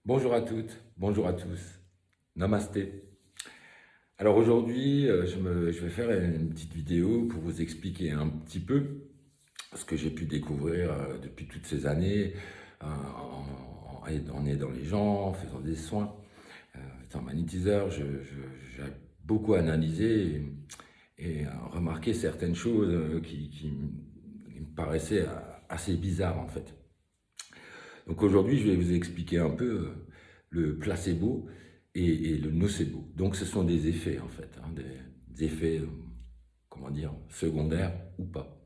Bonjour à toutes, bonjour à tous, namasté. Alors aujourd'hui, je vais faire une petite vidéo pour vous expliquer un petit peu ce que j'ai pu découvrir depuis toutes ces années en aidant les gens, en faisant des soins, étant magnétiseur. J'ai beaucoup analysé et remarqué certaines choses qui me paraissaient assez bizarres en fait. Donc aujourd'hui, je vais vous expliquer un peu le placebo et le nocebo. Donc ce sont des effets en fait, des effets, comment dire, secondaires ou pas.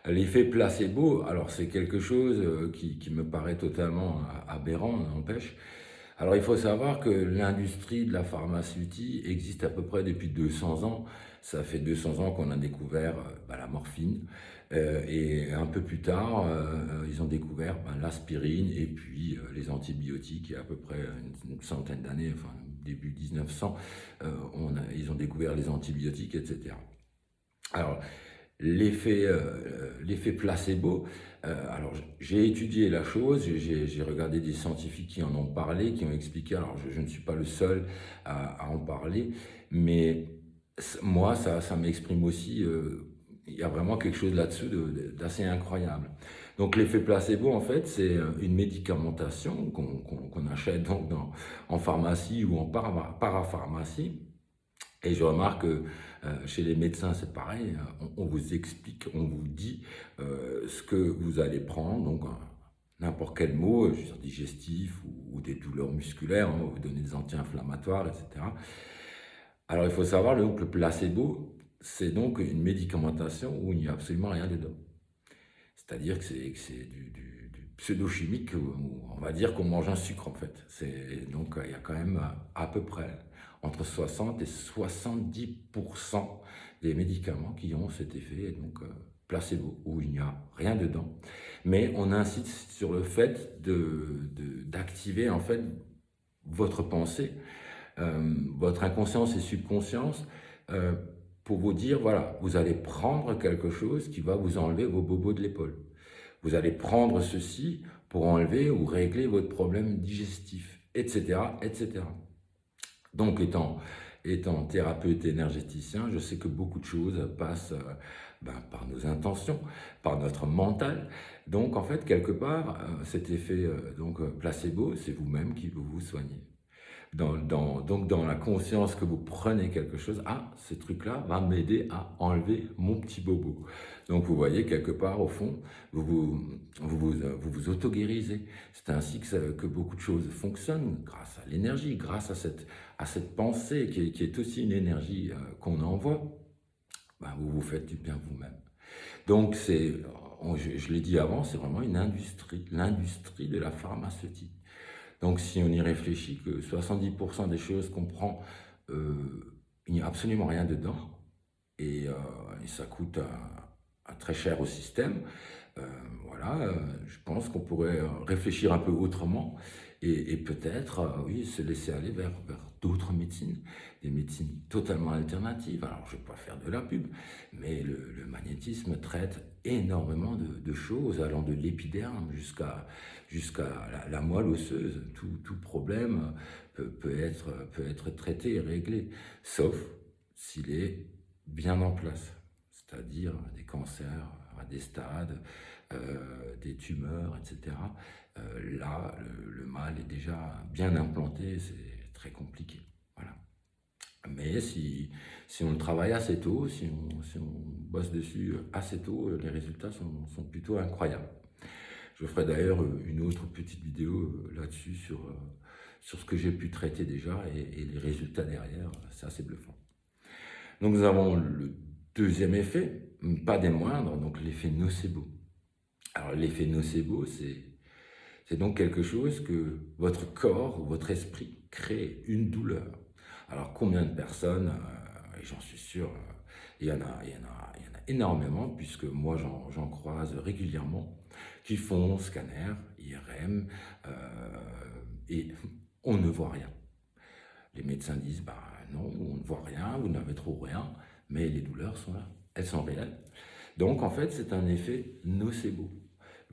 L'effet placebo, alors c'est quelque chose qui me paraît totalement aberrant, n'empêche. Alors il faut savoir que l'industrie de la pharmaceutique existe à peu près depuis 200 ans. Ça fait 200 ans qu'on a découvert la morphine. Et un peu plus tard, ils ont découvert l'aspirine et puis les antibiotiques. Il y a à peu près une centaine d'années, enfin début 1900, ils ont découvert les antibiotiques, etc. Alors, l'effet placebo, alors j'ai étudié la chose, j'ai regardé des scientifiques qui en ont parlé, qui ont expliqué, alors je ne suis pas le seul à en parler, mais moi ça m'exprime aussi, il y a vraiment quelque chose là-dessus d'assez incroyable. Donc l'effet placebo en fait c'est une médicamentation qu'on achète donc en pharmacie ou en parapharmacie. Et je remarque que chez les médecins, c'est pareil, on vous explique, on vous dit ce que vous allez prendre, donc n'importe quel mot, je veux dire digestif ou des douleurs musculaires, on va vous donner des anti-inflammatoires, etc. Alors il faut savoir, donc, le placebo, c'est donc une médicamentation où il n'y a absolument rien dedans. C'est-à-dire que c'est du pseudo-chimique, où on va dire qu'on mange un sucre en fait. Donc il y a quand même à peu près entre 60 et 70% des médicaments qui ont cet effet donc placebo, où il n'y a rien dedans. Mais on incite sur le fait d'activer en fait votre pensée, votre inconscience et subconscience, euh, pour vous dire, voilà, vous allez prendre quelque chose qui va vous enlever vos bobos de l'épaule. Vous allez prendre ceci pour enlever ou régler votre problème digestif, etc., etc. Donc, étant thérapeute énergéticien, je sais que beaucoup de choses passent par nos intentions, par notre mental. Donc, en fait, quelque part, cet effet placebo, c'est vous-même qui vous soignez. Donc dans la conscience que vous prenez quelque chose, ah, ce truc-là va m'aider à enlever mon petit bobo. Donc vous voyez, quelque part, au fond, vous auto-guérisez. C'est ainsi que beaucoup de choses fonctionnent, grâce à l'énergie, grâce à cette pensée qui est aussi une énergie qu'on envoie. Vous vous faites du bien vous-même. Donc je l'ai dit avant, c'est vraiment une industrie, l'industrie de la pharmaceutique. Donc si on y réfléchit, que 70% des choses qu'on prend, il n'y a absolument rien dedans, et ça coûte très cher au système, euh, voilà, je pense qu'on pourrait réfléchir un peu autrement et peut-être, oui, se laisser aller vers d'autres médecines, des médecines totalement alternatives. Alors, je ne vais pas faire de la pub, mais le magnétisme traite énormément de choses, allant de l'épiderme jusqu'à la moelle osseuse. Tout problème peut être traité et réglé, sauf s'il est bien en place, c'est-à-dire des cancers à des stades, des tumeurs, etc. Là, le mal est déjà bien implanté, c'est très compliqué. Voilà. Mais si on le travaille assez tôt, si on bosse dessus assez tôt, les résultats sont plutôt incroyables. Je ferai d'ailleurs une autre petite vidéo là-dessus sur ce que j'ai pu traiter déjà et les résultats derrière, c'est assez bluffant. Donc nous avons le deuxième effet, pas des moindres, donc l'effet nocebo. Alors l'effet nocebo, c'est donc quelque chose que votre corps ou votre esprit crée une douleur. Alors combien de personnes, et j'en suis sûr, il y en a énormément, puisque moi j'en croise régulièrement, qui font scanner, IRM, et on ne voit rien. Les médecins disent, non, on ne voit rien, vous n'avez trop rien, mais les douleurs sont là, elles sont réelles. Donc en fait, c'est un effet nocebo.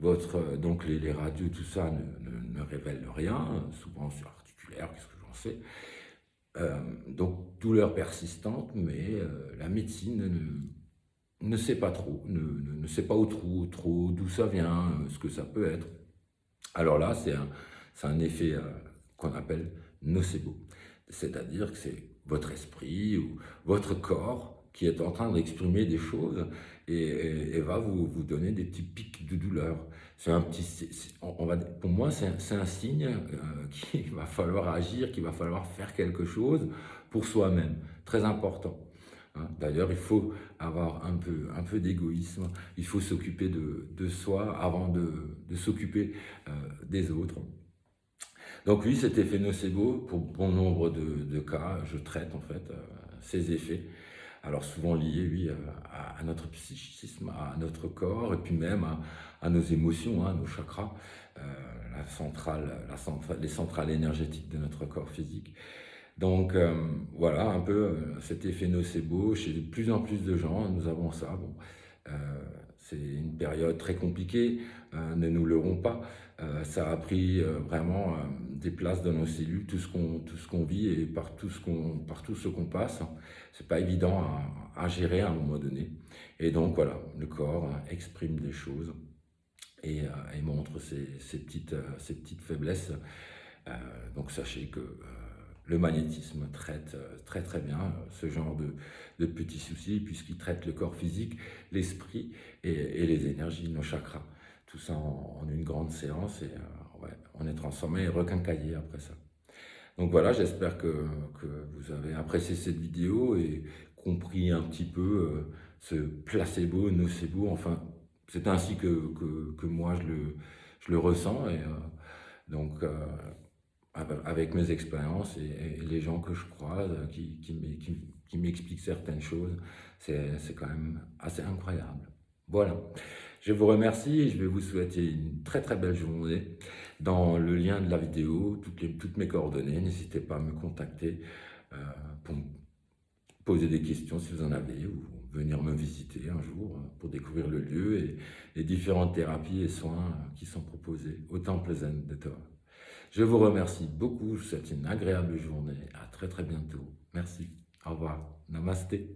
Donc les radios, tout ça ne révèlent rien, souvent sur articulaire, qu'est-ce que j'en sais. Donc douleur persistante, mais la médecine ne sait pas trop, ne sait pas trop d'où ça vient, ce que ça peut être. Alors là, c'est un effet qu'on appelle nocebo. C'est-à-dire que c'est votre esprit ou votre corps qui est en train d'exprimer des choses et va vous donner des petits pics de douleur. C'est un petit, pour moi, c'est un signe qu'il va falloir agir, qu'il va falloir faire quelque chose pour soi-même. Très important. Hein. D'ailleurs, il faut avoir un peu d'égoïsme. Il faut s'occuper de soi avant de s'occuper des autres. Donc oui, cet effet nocebo, pour bon nombre de cas, je traite en fait ces effets. Alors souvent liés, oui, à notre psychisme, à notre corps, et puis même à nos émotions, hein, nos chakras, les centrales énergétiques de notre corps physique. Donc voilà un peu cet effet nocebo. Chez de plus en plus de gens, nous avons ça. Bon, c'est une période très compliquée, ne nous leurrons pas. Ça a pris vraiment des places dans nos cellules, tout ce qu'on vit et par tout ce qu'on passe. C'est pas évident à gérer à un moment donné. Et donc voilà, le corps exprime des choses et montre ces petites faiblesses. Donc sachez que le magnétisme traite très très bien ce genre de petits soucis puisqu'il traite le corps physique, l'esprit et les énergies, nos chakras. Tout ça en une grande séance et ouais, on est transformé et requincaillé après ça. Donc voilà, j'espère que vous avez apprécié cette vidéo et compris un petit peu ce placebo, nocebo, enfin c'est ainsi que moi je le ressens et donc avec mes expériences et les gens que je croise qui m'expliquent certaines choses, c'est quand même assez incroyable. Voilà, je vous remercie et je vais vous souhaiter une très très belle journée. Dans le lien de la vidéo, toutes mes coordonnées, n'hésitez pas à me contacter pour me poser des questions si vous en avez ou venir me visiter un jour pour découvrir le lieu et les différentes thérapies et soins qui sont proposés au Temple Zen de Thoa. Je vous remercie beaucoup, je vous souhaite une agréable journée, à très très bientôt. Merci, au revoir, namasté.